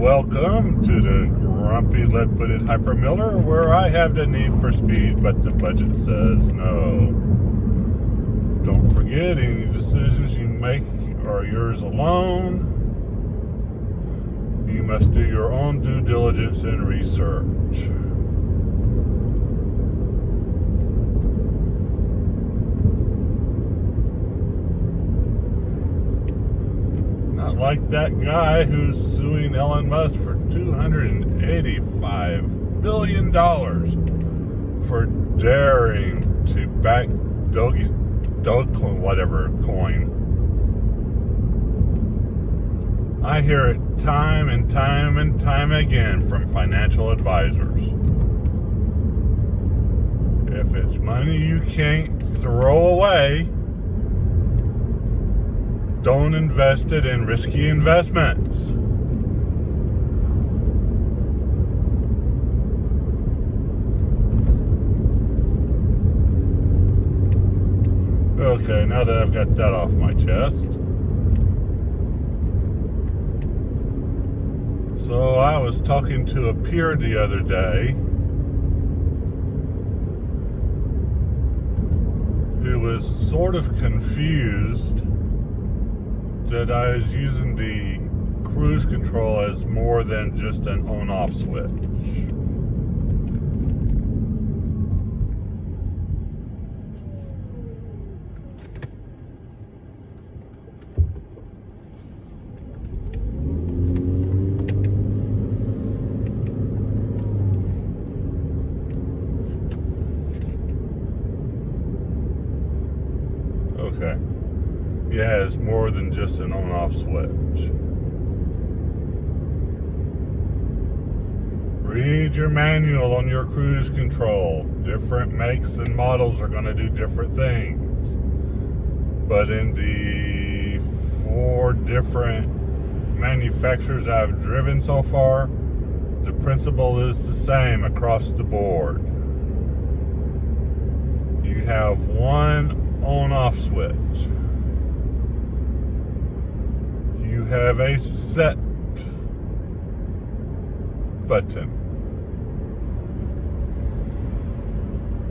Welcome to the grumpy lead-footed hyper-miller, where I have the need for speed, but the budget says no. Don't forget, any decisions you make are yours alone. You must do your own due diligence and research. Not like that guy who's suing Elon Musk for $285 billion for daring to back Dogecoin, whatever coin. I hear it time and time and time again from financial advisors. If it's money you can't throw away, don't invest it in risky investments. Okay, now that I've got that off my chest. So I was talking to a peer the other day who was sort of confused that I was using the Cruse Control as more than just an on-off switch. Okay. Yeah, it's more than just an on-off switch. Read your manual on your Cruse Control. Different makes and models are going to do different things. But in the 4 different manufacturers I've driven so far, the principle is the same across the board. You have one on-off switch. You have a set button.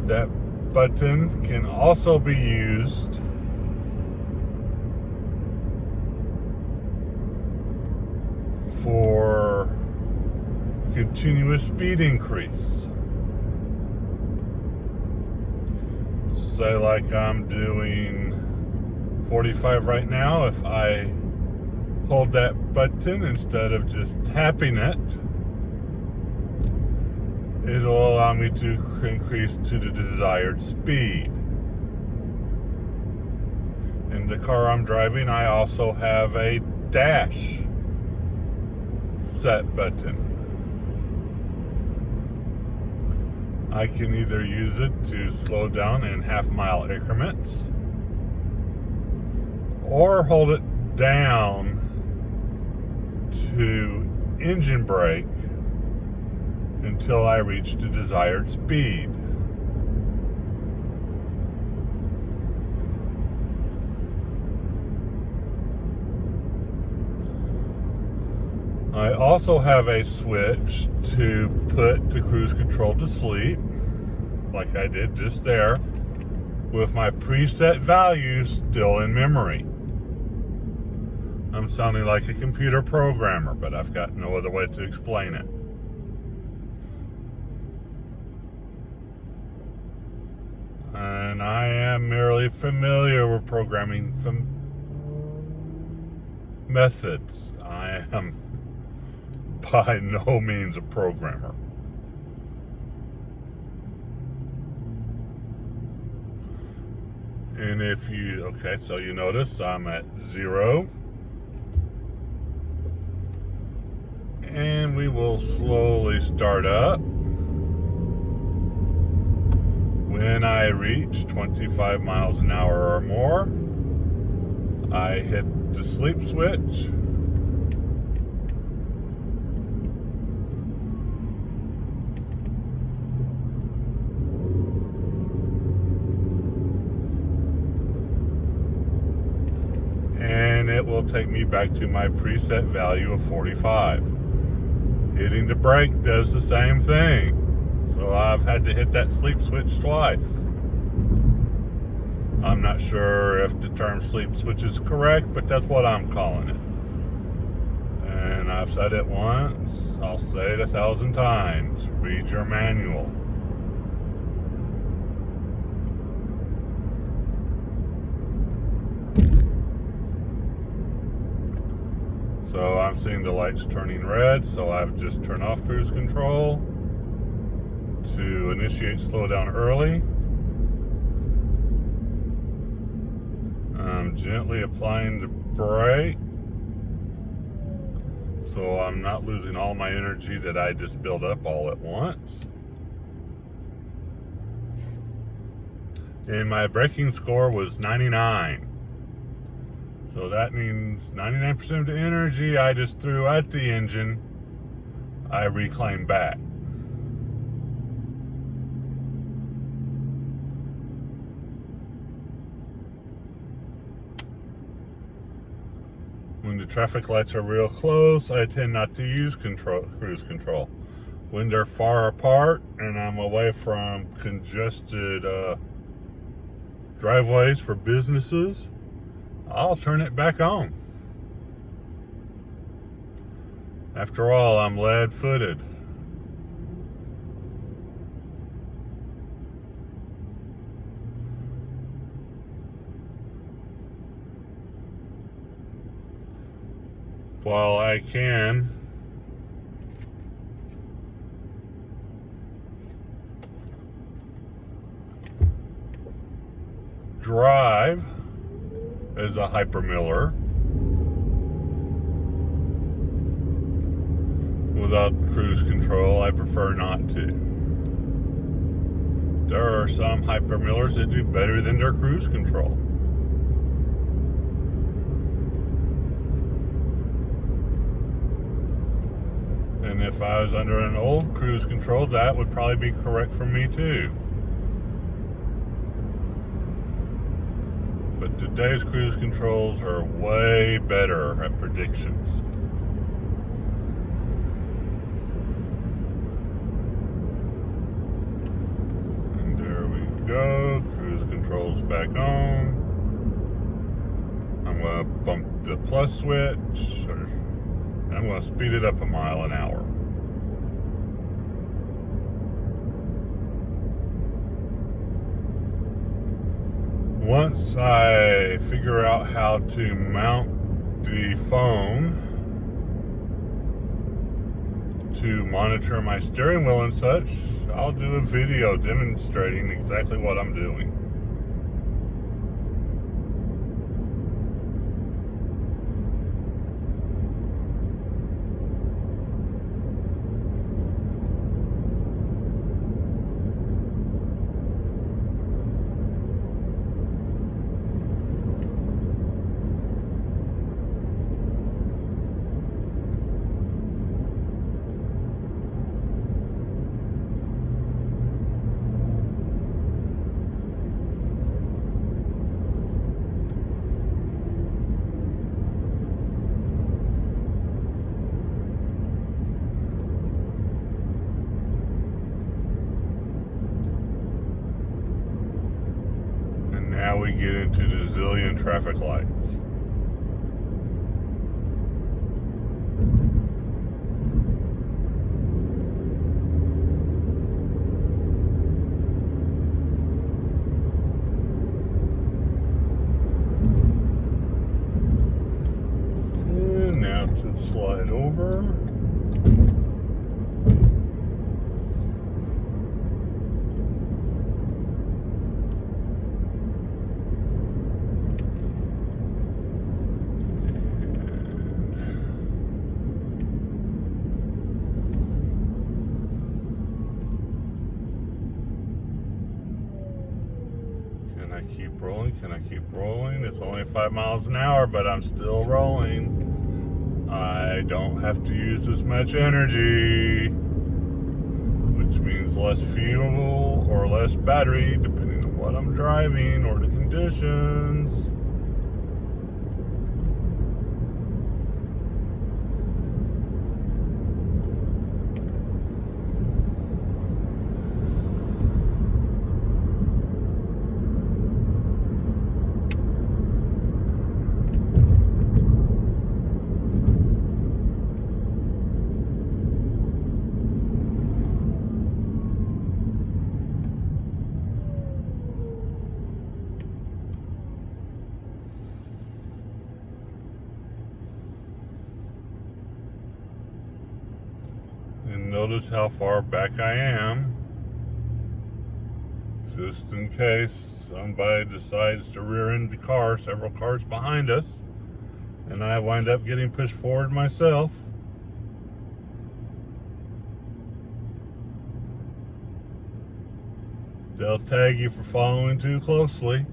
That button can also be used for continuous speed increase. Say like I'm doing 45 right now, if I hold that button instead of just tapping it, it'll allow me to increase to the desired speed. In the car I'm driving, I also have a dash set button. I can either use it to slow down in half-mile increments or hold it down to engine brake until I reach the desired speed. I also have a switch to put the Cruse Control to sleep, like I did just there, with my preset values still in memory. I'm sounding like a computer programmer, but I've got no other way to explain it. And I am merely familiar with programming methods. I am by no means a programmer. And if you, okay, so you notice I'm at 0. And we will slowly start up. When I reach 25 miles an hour or more, I hit the sleep switch. And it will take me back to my preset value of 45. Hitting the brake does the same thing. So I've had to hit that sleep switch twice. I'm not sure if the term sleep switch is correct, but that's what I'm calling it. And I've said it once, I'll say it 1,000 times. Read your manual. So I'm seeing the lights turning red, so I've just turned off cruise control to initiate slow down early. I'm gently applying the brake so I'm not losing all my energy that I just built up all at once. And my braking score was 99. So that means 99% of the energy I just threw at the engine, I reclaimed back. When the traffic lights are real close, I tend not to use cruise control. When they're far apart and I'm away from congested driveways for businesses, I'll turn it back on. After all, I'm lead-footed. While I can drive as a hypermiller without cruise control, I prefer not to. There are some hypermillers that do better than their cruise control. And if I was under an old cruise control, that would probably be correct for me too. But today's cruise controls are way better at predictions. And there we go. Cruise controls back on. I'm going to bump the plus switch. I'm going to speed it up a mile an hour. Once I figure out how to mount the phone to monitor my steering wheel and such, I'll do a video demonstrating exactly what I'm doing. Now we get into the zillion traffic lights. And now to slide over. Keep rolling? Can I keep rolling? It's only 5 miles an hour, but I'm still rolling. I don't have to use as much energy, which means less fuel or less battery, depending on what I'm driving or the conditions. notice how far back I am, just in case somebody decides to rear end the car, several cars behind us, and I wind up getting pushed forward myself. They'll tag you for following too closely.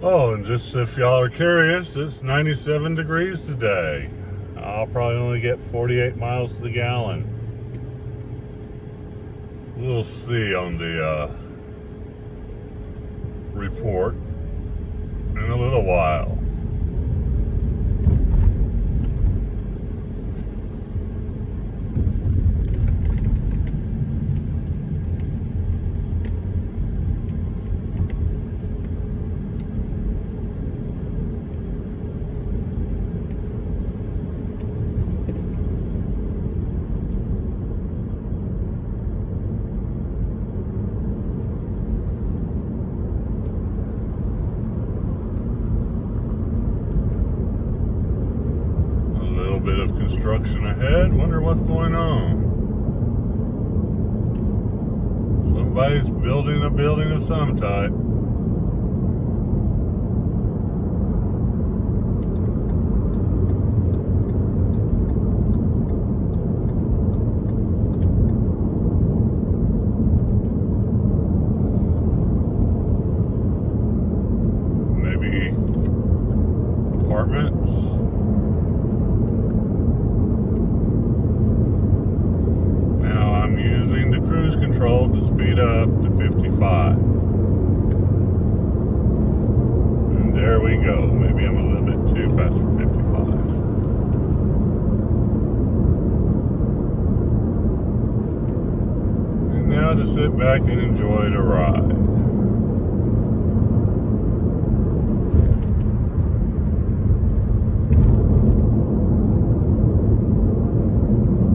Oh, and just if y'all are curious, it's 97 degrees today. I'll probably only get 48 miles to the gallon. We'll see on the report in a little while. Bit of construction ahead. Wonder what's going on. Somebody's building a building of some type. Maybe apartments. Using the cruise control to speed up to 55. And there we go. Maybe I'm a little bit too fast for 55. And now to sit back and enjoy the ride.